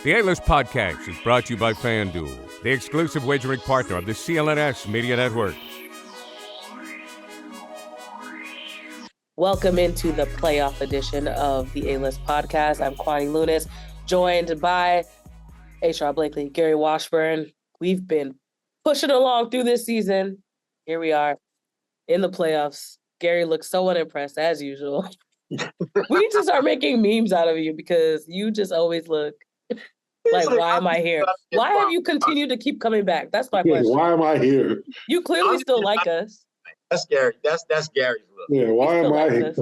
The A-List Podcast is brought to you by FanDuel, the exclusive wagering partner of the CLNS Media Network. Welcome into the playoff edition of the A-List Podcast. I'm Kwani Lunis, joined by Sherrod Blakely, Gary Washburn. We've been pushing along through this season. Here we are in the playoffs. Gary looks so unimpressed, as usual. We need to start making memes out of you because you just always look like, why am I here? Why have you continued to keep coming back? That's my question. Why am I here? You clearly still like us. That's Gary. That's Gary's look. Yeah, why am I here?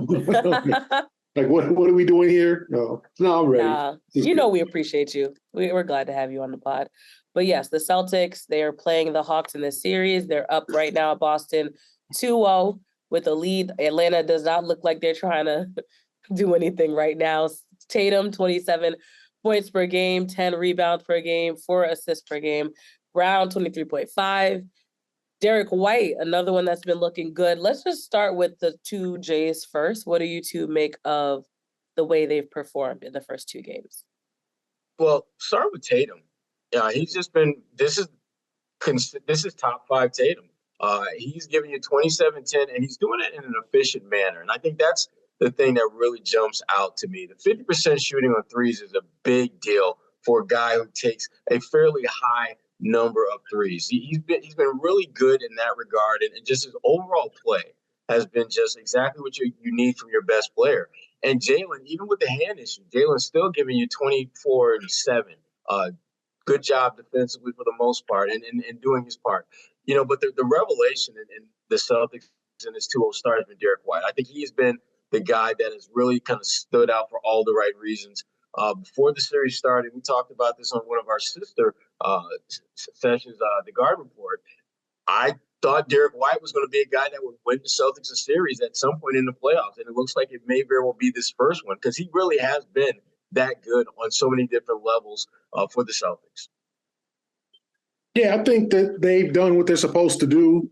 Like, what are we doing here? No, I'm ready. You know we appreciate you. We're glad to have you on the pod. But yes, the Celtics, they are playing the Hawks in this series. They're up right now at Boston 2-0 with a lead. Atlanta does not look like they're trying to do anything right now. Tatum, 27 points per game, 10 rebounds per game, 4 assists per game. Brown, 23.5. Derrick White, another one that's been looking good. Let's just start with the two Jays first. What do you two make of the way they've performed in the first two games? Well, start with Tatum. Yeah, he's just been. This is top 5 Tatum. He's giving you 27-10, and he's doing it in an efficient manner. And I think that's the thing that really jumps out to me. The 50% shooting on threes is a big deal for a guy who takes a fairly high number of threes. He's been really good in that regard, and just his overall play has been just exactly what you need from your best player. And Jalen, even with the hand issue, Jalen's still giving you 24 and 7. Good job defensively for the most part, and doing his part. But the revelation in the Celtics in this 2-0 start has been Derrick White. I think he's been the guy that has really kind of stood out for all the right reasons. Before the series started, we talked about this on one of our sister sessions, the Guard Report. I thought Derrick White was going to be a guy that would win the Celtics a series at some point in the playoffs, and it looks like it may very well be this first one because he really has been that good on so many different levels for the Celtics. Yeah, I think that they've done what they're supposed to do.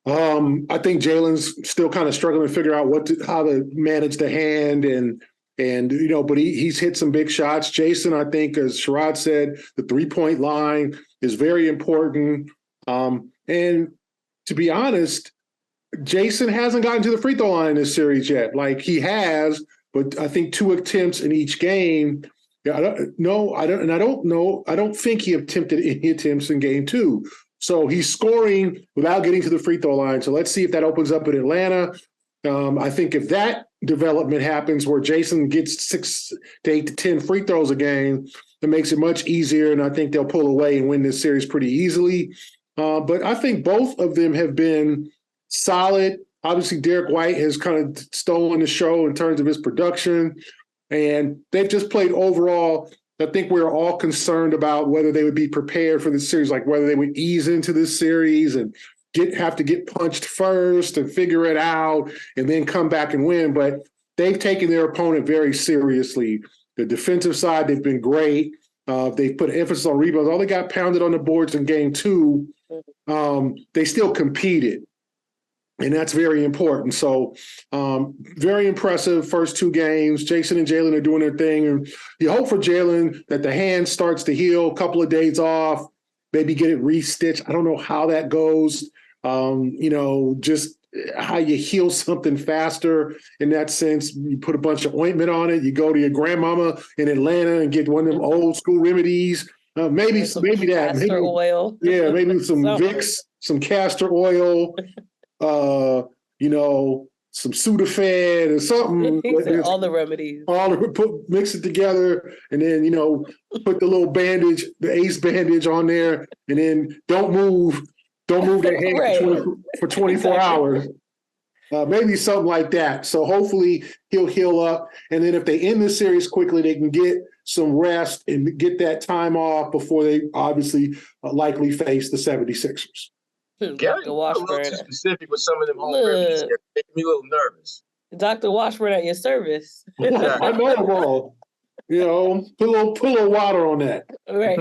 I think Jalen's still kind of struggling to figure out how to manage the hand and but he's hit some big shots. Jason, I think, as Sherrod said, the 3-point line is very important. And to be honest, Jason hasn't gotten to the free throw line in this series yet. Like he has, but I think 2 attempts in each game. Yeah, I don't think he attempted any attempts in game 2. So he's scoring without getting to the free throw line. So let's see if that opens up in Atlanta. I think if that development happens where Jason gets 6 to 8 to 10 free throws a game, it makes it much easier. And I think they'll pull away and win this series pretty easily. But I think both of them have been solid. Obviously, Derrick White has kind of stolen the show in terms of his production. And they've just played overall. I think we're all concerned about whether they would be prepared for this series, like whether they would ease into this series and have to get punched first and figure it out and then come back and win. But they've taken their opponent very seriously. The defensive side, they've been great. They've put emphasis on rebounds. All they got pounded on the boards in game 2, they still competed. And that's very important. So very impressive first 2 games. Jason and Jalen are doing their thing. And you hope for Jalen that the hand starts to heal, a couple of days off, maybe get it restitched. I don't know how that goes. Just how you heal something faster in that sense. You put a bunch of ointment on it. You go to your grandmama in Atlanta and get one of them old school remedies. Maybe that. Castor oil. Yeah, maybe some Vicks, some castor oil, some Sudafed or something. All the remedies. Mix it together and then, put the little bandage, the ACE bandage on there, and then don't move that hand right. for 24 hours. Maybe something like that. So hopefully he'll heal up. And then if they end the series quickly, they can get some rest and get that time off before they obviously likely face the 76ers. Gary, a little too specific with some of them home remedies. Making me a little nervous. Dr. Washburn at your service. I know them all. Put a little water on that. Right.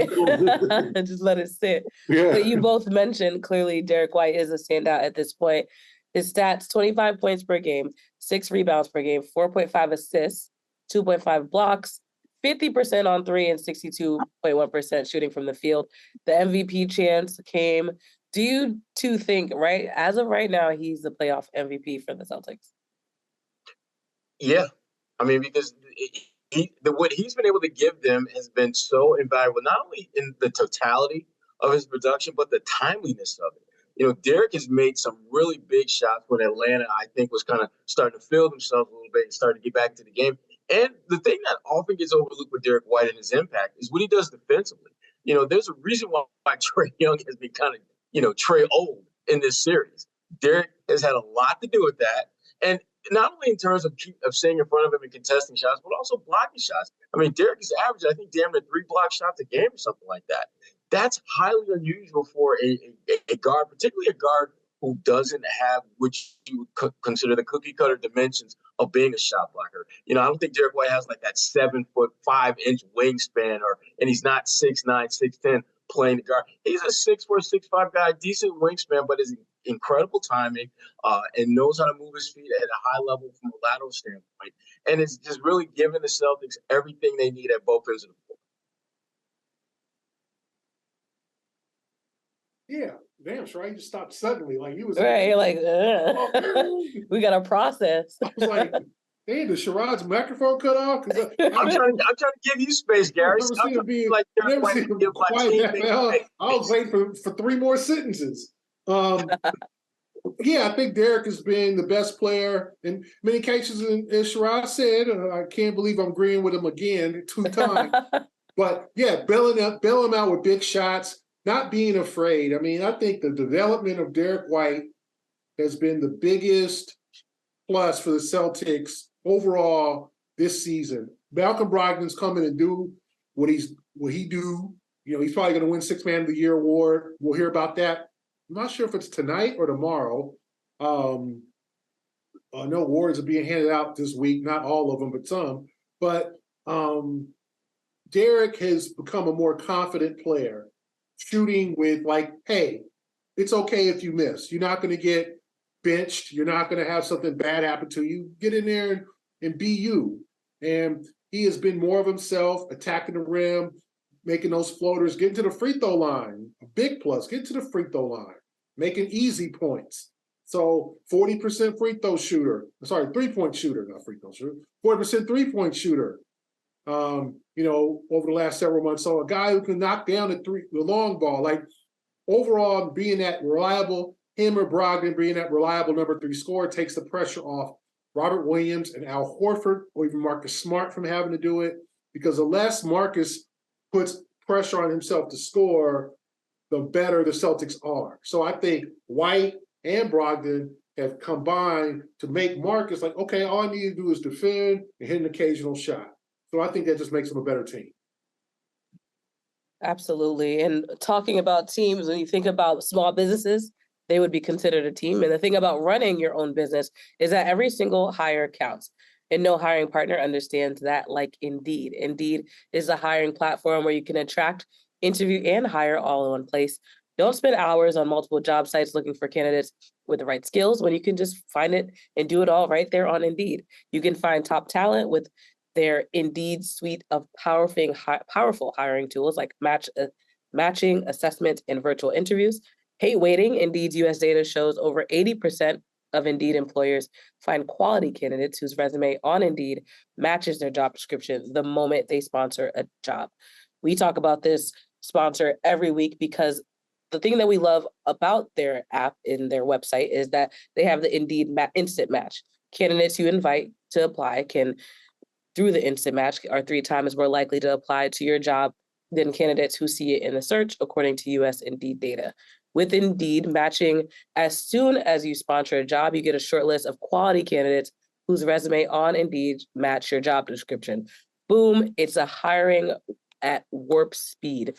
Just let it sit. Yeah. But you both mentioned clearly Derrick White is a standout at this point. His stats, 25 points per game, 6 rebounds per game, 4.5 assists, 2.5 blocks, 50% on three and 62.1% shooting from the field. The MVP chance came. Do you two think, right, as of right now, he's the playoff MVP for the Celtics? Yeah, I mean, because what he's been able to give them has been so invaluable, not only in the totality of his production, but the timeliness of it. You know, Derrick has made some really big shots when Atlanta, I think, was kind of starting to feel themselves a little bit and starting to get back to the game. And the thing that often gets overlooked with Derrick White and his impact is what he does defensively. You know, there's a reason why Trae Young has been kind of, Trae old in this series. Derrick has had a lot to do with that. And not only in terms of staying in front of him and contesting shots, but also blocking shots. I mean, Derrick is averaging, I think, damn near 3 block shots a game or something like that. That's highly unusual for a guard, particularly a guard who doesn't have what you would consider the cookie cutter dimensions of being a shot blocker. I don't think Derrick White has like that 7 foot 5 inch wingspan, and he's not 6'9", 6'10", playing the guard. He's a 6'4", 6'5" guy, decent wingspan, but is incredible timing and knows how to move his feet at a high level from a lateral standpoint. And it's just really giving the Celtics everything they need at both ends of the floor. Yeah, damn, Sherrod, you just stopped suddenly. Like you was Right, like, we got to process. I was like, hey, did Sherrod's microphone cut off? I'm trying to give you space, Gary. I've never seen him quiet that hell. I was waiting for 3 more sentences. Yeah, I think Derrick has been the best player in many cases. As Sherrod said, I can't believe I'm agreeing with him again 2 times. But yeah, bail him out with big shots. Not being afraid. I mean, I think the development of Derrick White has been the biggest plus for the Celtics overall this season. Malcolm Brogdon's coming and do what he do. He's probably going to win 6th Man of the Year award. We'll hear about that. I'm not sure if it's tonight or tomorrow. I know awards are being handed out this week. Not all of them, but some. But Derrick has become a more confident player. Shooting with like, hey, it's okay if you miss. You're not going to get benched. You're not going to have something bad happen to you. Get in there and be you. And he has been more of himself, attacking the rim, making those floaters, getting to the free throw line. A big plus, get to the free throw line, making easy points. So 40% free throw shooter. Sorry, 3-point shooter, not free throw shooter. 40% 3-point shooter. Over the last several months. So a guy who can knock down the long ball, like overall being that reliable, him or Brogdon being that reliable number 3 scorer takes the pressure off Robert Williams and Al Horford or even Marcus Smart from having to do it, because the less Marcus puts pressure on himself to score, the better the Celtics are. So I think White and Brogdon have combined to make Marcus like, okay, all I need to do is defend and hit an occasional shot. So I think that just makes them a better team. Absolutely. And talking about teams, when you think about small businesses, they would be considered a team. And the thing about running your own business is that every single hire counts. And no hiring partner understands that like Indeed. Indeed is a hiring platform where you can attract, interview, and hire all in one place. Don't spend hours on multiple job sites looking for candidates with the right skills when you can just find it and do it all right there on Indeed. You can find top talent with their Indeed suite of powerful hiring tools like matching, assessment, and virtual interviews. Hate waiting. Indeed's US data shows over 80% of Indeed employers find quality candidates whose resume on Indeed matches their job description the moment they sponsor a job. We talk about this sponsor every week because the thing that we love about their app in their website is that they have the Indeed instant match. Candidates you invite to apply can, through the instant match, are 3 times more likely to apply to your job than candidates who see it in the search, according to US Indeed data. With Indeed matching, as soon as you sponsor a job, you get a short list of quality candidates whose resume on Indeed match your job description. Boom, it's a hiring at warp speed.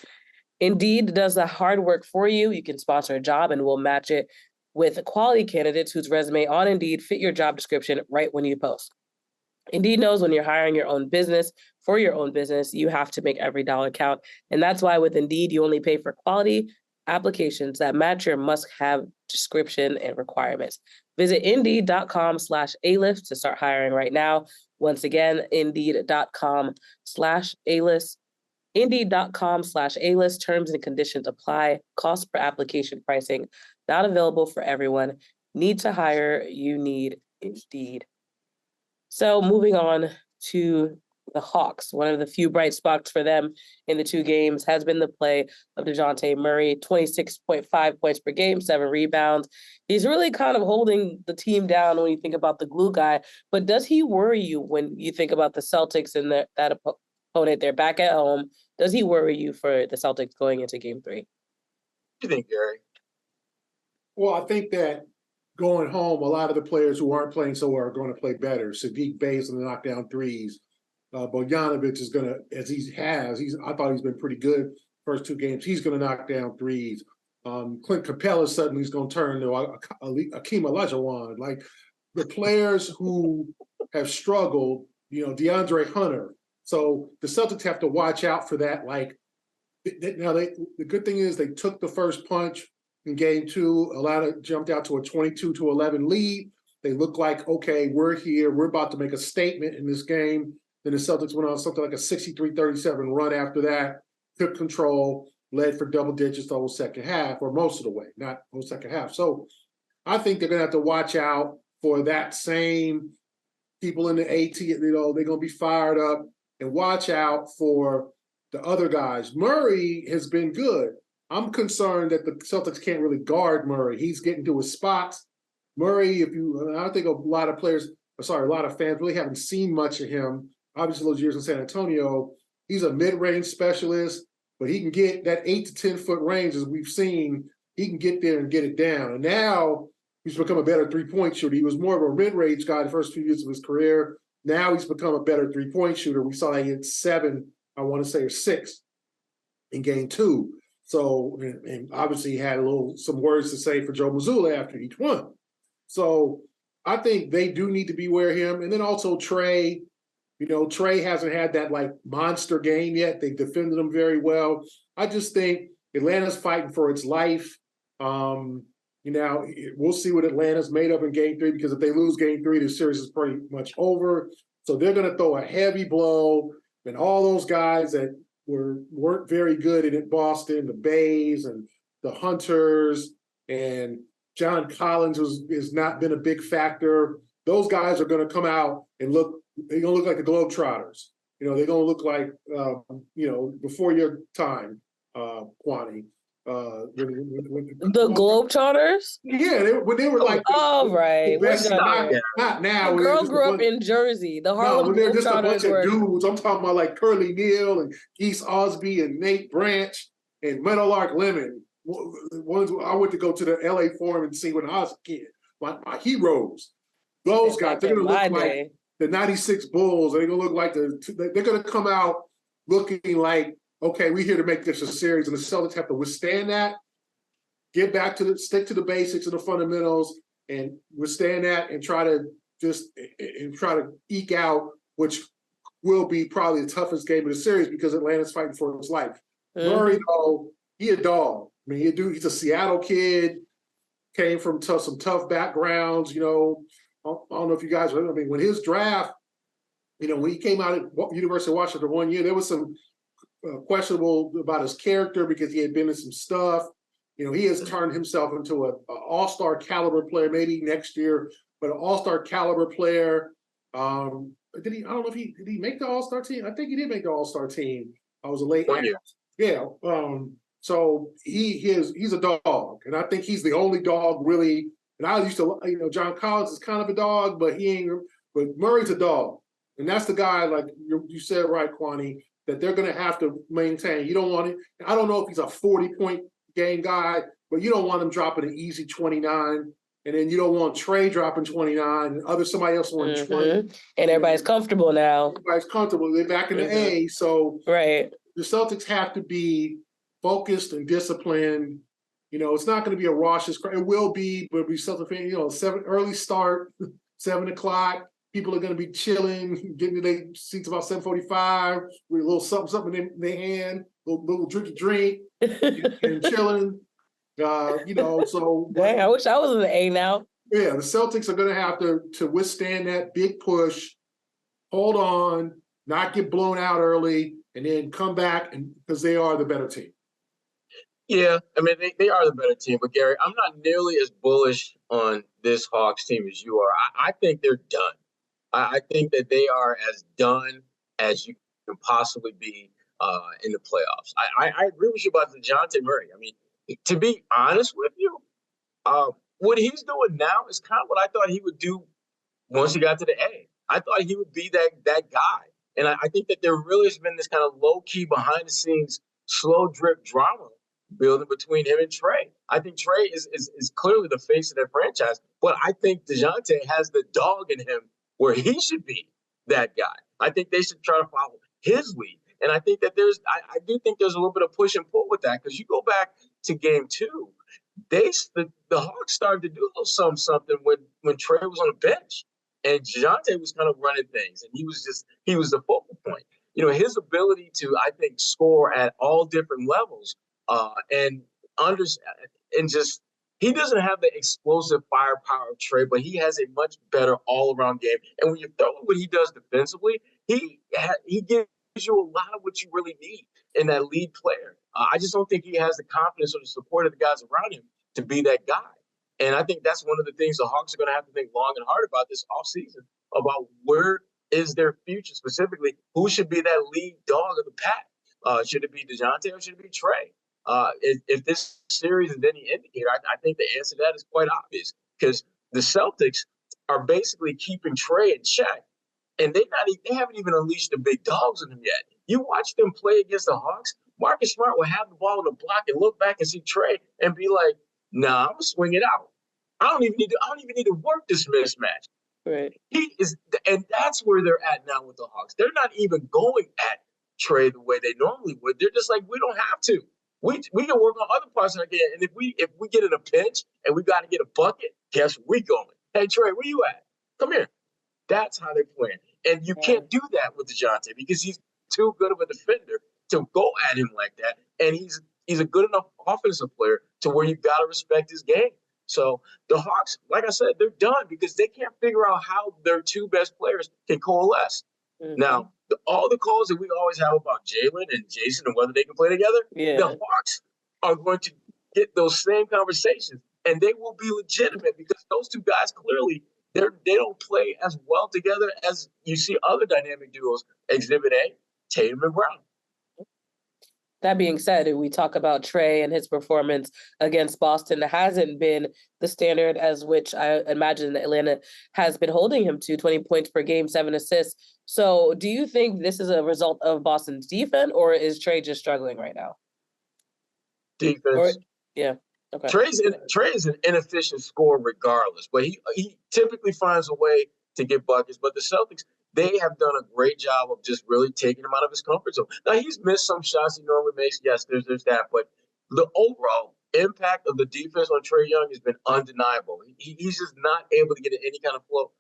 Indeed does the hard work for you. You can sponsor a job and we'll match it with quality candidates whose resume on Indeed fit your job description right when you post. Indeed knows when you're hiring your own business, for your own business, you have to make every dollar count. And that's why with Indeed, you only pay for quality applications that match your must-have description and requirements. Visit Indeed.com/A-List to start hiring right now. Once again, Indeed.com/A-list. Indeed.com/A-list. Terms and conditions apply. Cost per application pricing not available for everyone. Need to hire, you need Indeed. So moving on to the Hawks, one of the few bright spots for them in the two games has been the play of Dejounte Murray, 26.5 points per game, 7 rebounds. He's really kind of holding the team down when you think about the glue guy, but does he worry you when you think about the Celtics and that opponent? They're back at home. Does he worry you for the Celtics going into game 3? What do you think, Gary? Well, I think that going home, a lot of the players who aren't playing so well are going to play better. Sadiq Bey's going to knock down threes. Bogdanovic is going to, I thought he's been pretty good first 2 games. He's going to knock down threes. Clint Capella suddenly is going to turn to Akeem Olajuwon. Like the players who have struggled, DeAndre Hunter. So the Celtics have to watch out for that. Like now, the good thing is they took the first punch in game 2. Atlanta jumped out to a 22-11 lead. They look like, okay, we're here. We're about to make a statement in this game. Then the Celtics went on something like a 63-37 run after that, took control, led for double digits the whole second half, or most of the way, not the whole second half. So I think they're going to have to watch out for that same people in the AT, they're going to be fired up, and watch out for the other guys. Murray has been good. I'm concerned that the Celtics can't really guard Murray. He's getting to his spots. Murray, I think a lot of fans really haven't seen much of him. Obviously, those years in San Antonio, he's a mid-range specialist, but he can get that 8 to 10 foot range, as we've seen. He can get there and get it down. And now he's become a better three-point shooter. He was more of a mid-range guy the first few years of his career. Now he's become a better three-point shooter. We saw that he hit 7, I want to say, or 6 in game 2. So, and obviously he had some words to say for Joe Mazzulla after each one. So I think they do need to beware of him. And then also Trey. Trey hasn't had that monster game yet. They defended him very well. I just think Atlanta's fighting for its life. We'll see what Atlanta's made of in game 3, because if they lose game 3, the series is pretty much over. So they're going to throw a heavy blow, and all those guys that weren't very good in Boston, the Bays and the Hunters, and John Collins has not been a big factor. Those guys are going to come out and they're going to look like the Globetrotters. They're going to look like, before your time, Kwani. The Globetrotters? Yeah, when they were like, right. Not now. The girl grew up in Jersey. The Harlem when they're just a bunch Globetrotters of dudes. I'm talking about like Curly Neal and Geese Osby and Nate Branch and Meadowlark Lemon. Ones I went to go to the LA Forum and see when I was a kid. My heroes. Those guys, they're going to look like the 96 Bulls. They're going to look like they're going to come out looking like, okay, we're here to make this a series, and the Celtics have to withstand that, stick to the basics and the fundamentals, and withstand that, and try to eke out, which will be probably the toughest game of the series because Atlanta's fighting for his life. Mm-hmm. Murray, though, he a dog. I mean, he's a Seattle kid, came from some tough backgrounds. I don't know if you guys remember. I mean, when his draft, when he came out at University of Washington 1 year, there was some questionable about his character because he had been in some stuff. He has turned himself into an all-star caliber player, maybe next year, but an all-star caliber player. I don't know if did he make the all-star team? I think he did make the all-star team. I was a late. Yeah. So he's a dog, and I think he's the only dog really. And I used to, John Collins is kind of a dog, but but Murray's a dog. And that's the guy, like you said, right, Kwani, that they're going to have to maintain. You don't want it. I don't know if he's a 40-point game guy, but you don't want him dropping an easy 29. And then you don't want Trey dropping 29 and somebody else wanting 20. And everybody's comfortable now. Everybody's comfortable. They're back in the A. So right. The Celtics have to be focused and disciplined. It's not going to be a raucous crowd. It will be, but it'll be something, early start, 7 o'clock. People are going to be chilling, getting to their seats about 7:45 with a little something in their hand, little drink, and chilling. So. Dang, I wish I was in the A now. Yeah, the Celtics are going to have to withstand that big push hold on, not get blown out early, and then come back and because they are the better team. Yeah, I mean, they are the better team. But, Gary, I'm not nearly as bullish on this Hawks team as you are. I think they're done. I think that they are as done as you can possibly be in the playoffs. I agree with you about Dejounte Murray. I mean, to be honest with you, what he's doing now is kind of what I thought he would do once he got to the A. I thought he would be that guy. And I think that there really has been this kind of low-key, behind-the-scenes, slow-drip drama building between him and Trey. I think Trey is clearly the face of their franchise, but I think Dejounte has the dog in him where he should be that guy. I think they should try to follow his lead. And I think that I do think there's a little bit of push and pull with that because you go back to game 2, the Hawks started to do a little something when Trey was on the bench. And Dejounte was kind of running things, and he was the focal point. You know, his ability to, I think, score at all different levels, he doesn't have the explosive firepower of Trey, but he has a much better all-around game. And when you throw in what he does defensively, he gives you a lot of what you really need in that lead player. I just don't think he has the confidence or the support of the guys around him to be that guy. And I think that's one of the things the Hawks are going to have to think long and hard about this offseason, about where is their future, specifically who should be that lead dog of the pack. Should it be Dejounte or should it be Trey? If this series is any indicator, I think the answer to that is quite obvious because the Celtics are basically keeping Trey in check, and they haven't even unleashed the big dogs on them yet. You watch them play against the Hawks, Marcus Smart will have the ball in the block and look back and see Trey and be like, "Nah, I'm gonna swing it out. I don't even need to work this mismatch." Right. He is, and that's where they're at now with the Hawks. They're not even going at Trey the way they normally would. They're just like, we don't have to. We can work on other parts of the game. And if we get in a pinch and we got to get a bucket, guess where we going? Hey Trey, where you at? Come here. That's how they're playing. And you can't do that with Dejounte because he's too good of a defender to go at him like that. And he's a good enough offensive player to where you got to respect his game. So the Hawks, like I said, they're done because they can't figure out how their two best players can coalesce. Mm-hmm. Now, all the calls that we always have about Jalen and Jason and whether they can play together, the Hawks are going to get those same conversations, and they will be legitimate because those two guys clearly they don't play as well together as you see other dynamic duos. Exhibit A, Tatum and Brown. That being said, we talk about Trey and his performance against Boston hasn't been the standard as which I imagine Atlanta has been holding him to, 20 points per game, 7 assists. So do you think this is a result of Boston's defense, or is Trey just struggling right now? Defense. Okay. Trey is an inefficient scorer regardless, but he typically finds a way to get buckets. But the Celtics, they have done a great job of just really taking him out of his comfort zone. Now, he's missed some shots he normally makes. Yes, there's that. But the overall impact of the defense on Trae Young has been undeniable. He's just not able to get in any kind of flow.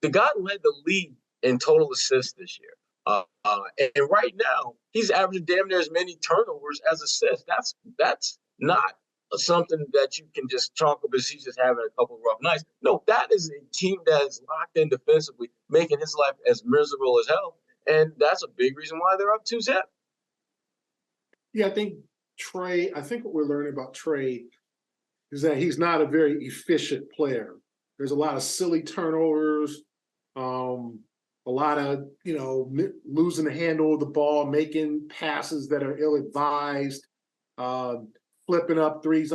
The guy led the league in total assists this year. And right now, he's averaging damn near as many turnovers as assists. That's not something that you can just chalk up as he's just having a couple of rough nights. No, that is a team that is locked in defensively, making his life as miserable as hell. And that's a big reason why they're up 2-0. Yeah, I think what we're learning about Trey is that he's not a very efficient player. There's a lot of silly turnovers, a lot of, losing the handle of the ball, making passes that are ill-advised, flipping up threes.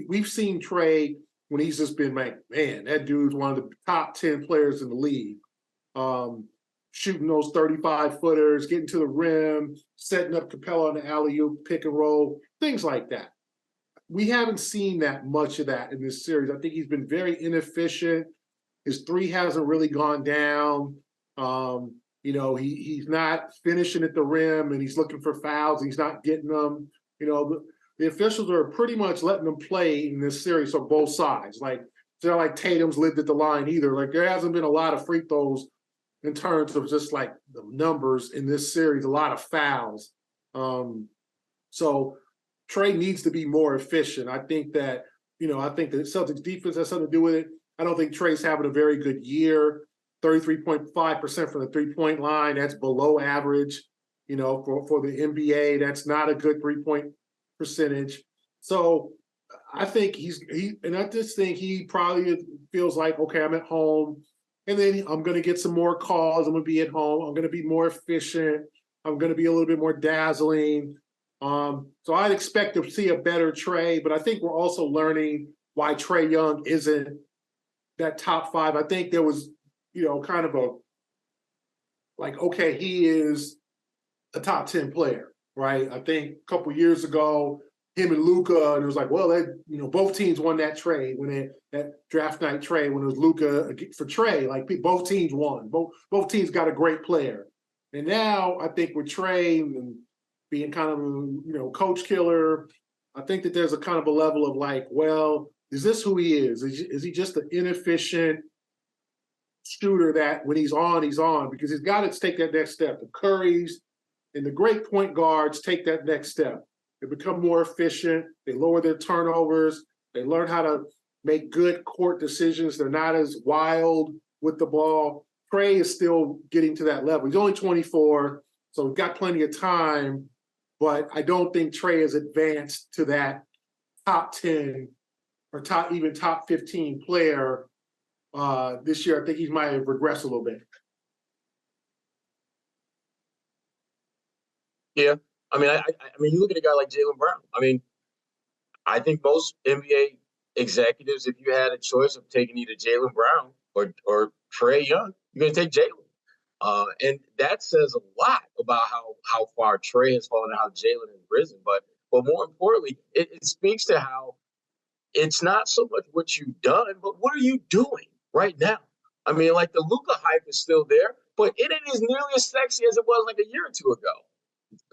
We've seen Trey when he's just been like, man, that dude's one of the top 10 players in the league. Shooting those 35-footers, getting to the rim, setting up Capella on the alley-oop, pick and roll, things like that. We haven't seen that much of that in this series. I think he's been very inefficient. His three hasn't really gone down. He's not finishing at the rim, and he's looking for fouls, and he's not getting them. The officials are pretty much letting them play in this series on both sides. Like, it's not like Tatum's lived at the line either. Like, there hasn't been a lot of free throws in terms of just like the numbers in this series, a lot of fouls. So Trey needs to be more efficient. I think the Celtics defense has something to do with it. I don't think Trey's having a very good year. 33.5% from the three-point line. That's below average, for the NBA. That's not a good three-point percentage. So I think and I just think he probably feels like, okay, I'm at home, and then I'm going to get some more calls. I'm going to be at home. I'm going to be more efficient. I'm going to be a little bit more dazzling. So I'd expect to see a better Trae, but I think we're also learning why Trae Young isn't that top 5. I think there was, kind of okay, he is a top 10 player, right? I think a couple years ago, him and Luka, and it was like, well, both teams won that trade that draft night trade when it was Luka for Trae. Like both teams won. Both teams got a great player. And now I think with Trae and being kind of coach killer, I think that there's a kind of a level of like, well, is this who he is? Is he just an inefficient shooter that when he's on, he's on? Because he's got to take that next step. The Currys and the great point guards take that next step. They become more efficient. They lower their turnovers. They learn how to make good court decisions. They're not as wild with the ball. Trae is still getting to that level. He's only 24, so we've got plenty of time, but I don't think Trae has advanced to that top 10 or top 15 player this year. I think he might have regressed a little bit. Yeah. I mean, you look at a guy like Jaylen Brown. I mean, I think most NBA executives, if you had a choice of taking either Jaylen Brown or Trae Young, you're going to take Jaylen. And that says a lot about how far Trae has fallen and how Jaylen has risen. But more importantly, it speaks to how it's not so much what you've done, but what are you doing right now? I mean, like the Luka hype is still there, but it ain't as nearly as sexy as it was like a year or two ago.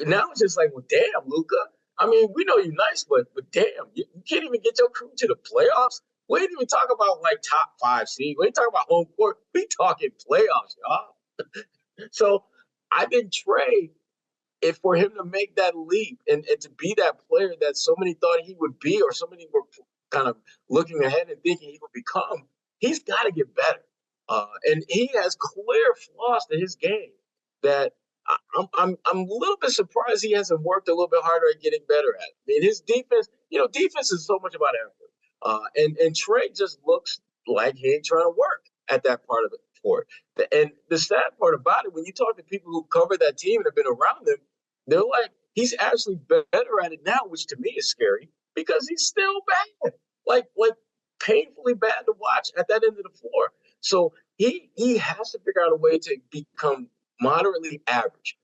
Now it's just like, well, damn, Luka. I mean, we know you're nice, but damn, you can't even get your crew to the playoffs. We ain't even talk about like top 5 seed. We ain't talking about home court. We talking playoffs, y'all. So I think Trae, if for him to make that leap and to be that player that so many thought he would be, or so many were kind of looking ahead and thinking he would become, he's got to get better. And he has clear flaws to his game that I'm a little bit surprised he hasn't worked a little bit harder at getting better at. I mean, his defense, defense is so much about effort. And Trae just looks like he ain't trying to work at that part of the court. And the sad part about it, when you talk to people who cover that team and have been around them, they're like, he's actually better at it now, which to me is scary because he's still bad, like painfully bad to watch at that end of the floor. So he has to figure out a way to become moderately average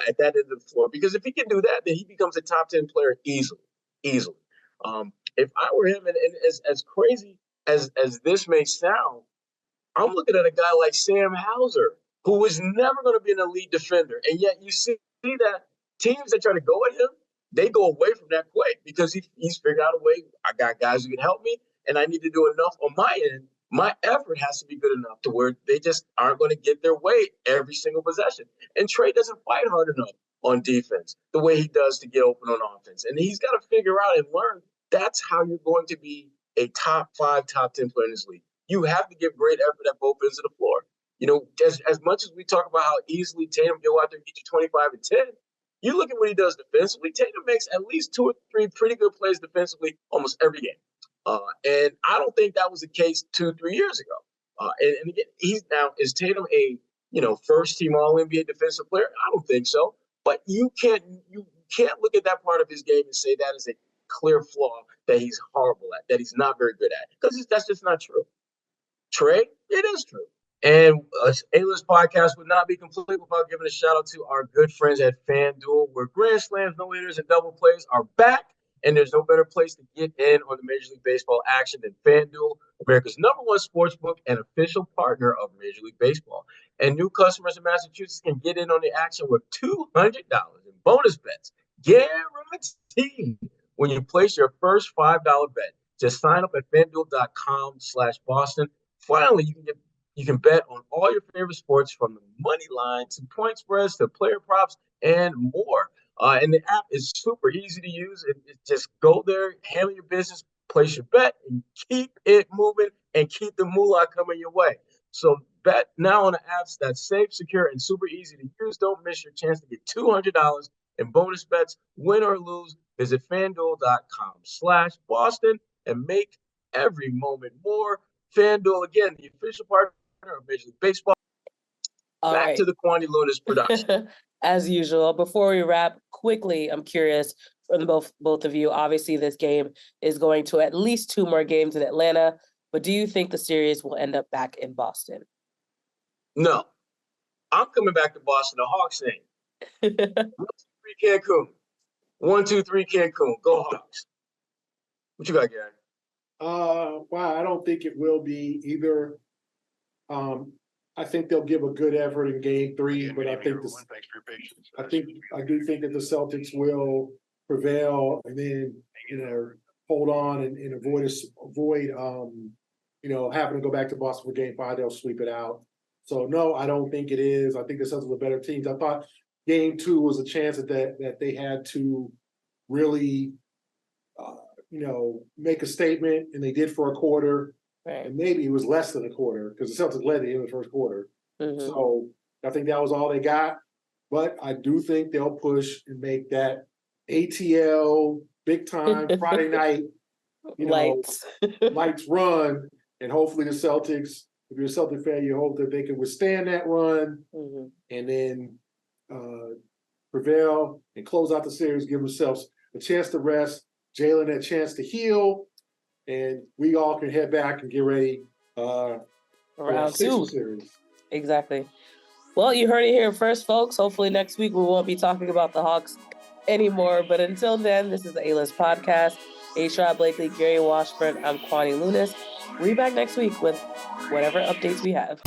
at that end of the floor, because if he can do that, then he becomes a top 10 player easily. If I were him, and as crazy as this may sound, I'm looking at a guy like Sam Hauser, who was never going to be an elite defender, and yet you see that teams that try to go at him, they go away from that quick because he's figured out a way. I got guys who can help me, and I need to do enough on my end. My effort has to be good enough to where they just aren't going to get their way every single possession. And Trae doesn't fight hard enough on defense the way he does to get open on offense. And he's got to figure out and learn that's how you're going to be a top 5, top 10 player in this league. You have to give great effort at both ends of the floor. As much as we talk about how easily Tatum can go out there and get you 25 and 10, you look at what he does defensively. Tatum makes at least 2 or 3 pretty good plays defensively almost every game. And I don't think that was the case 2-3 years ago. And again, is Tatum a first team All NBA defensive player? I don't think so. But you can't look at that part of his game and say that is a clear flaw that he's horrible at, that he's not very good at, because that's just not true. Trae, it is true. And A-List podcast would not be complete without giving a shout out to our good friends at FanDuel, where grand slams, no hitters, and double plays are back. And there's no better place to get in on the Major League Baseball action than FanDuel, America's #1 sportsbook and official partner of Major League Baseball. And new customers in Massachusetts can get in on the action with $200 in bonus bets, guaranteed, when you place your first $5 bet. Just sign up at FanDuel.com/Boston. Finally, you can bet on all your favorite sports, from the money line to point spreads to player props and more. And the app is super easy to use. Just go there, handle your business, place your bet, and keep it moving and keep the moolah coming your way. So Bet now on the apps that's safe, secure, and super easy to use. Don't miss your chance to get $200 in bonus bets, win or lose. Visit FanDuel.com/Boston and make every moment more. FanDuel, again, the official partner of Major League Baseball. All Back right. to the Kwani Lunis production. As usual, before we wrap, quickly, I'm curious from both of you. Obviously, this game is going to at least 2 more games in Atlanta, but do you think the series will end up back in Boston? No. I'm coming back to Boston. The Hawks ain't. 1, 2, 3 Cancun. 1, 2, 3 Cancun. Go Hawks. What you got, Gary? Wow, I don't think it will be either. I think they'll give a good effort in game 3, but I do think that the Celtics will prevail and then, hold on and avoid having to go back to Boston for game 5. They'll sweep it out. So no, I don't think it is. I think the Celtics were better teams. I thought game 2 was a chance that they had to really, make a statement, and they did for a quarter. Right. And maybe it was less than a quarter because the Celtics led in the first quarter. Mm-hmm. So I think that was all they got. But I do think they'll push and make that ATL big time Friday night, Lights run. And hopefully the Celtics, if you're a Celtic fan, you hope that they can withstand that run and then prevail and close out the series, give themselves a chance to rest, Jalen a chance to heal, and we all can head back and get ready round 2 series. Exactly. Well, you heard it here first, folks. Hopefully next week we won't be talking about the Hawks anymore. But until then, this is the A-List Podcast. Sherrod Blakely, Gary Washburn, I'm Kwani Lunis. We'll be back next week with whatever updates we have.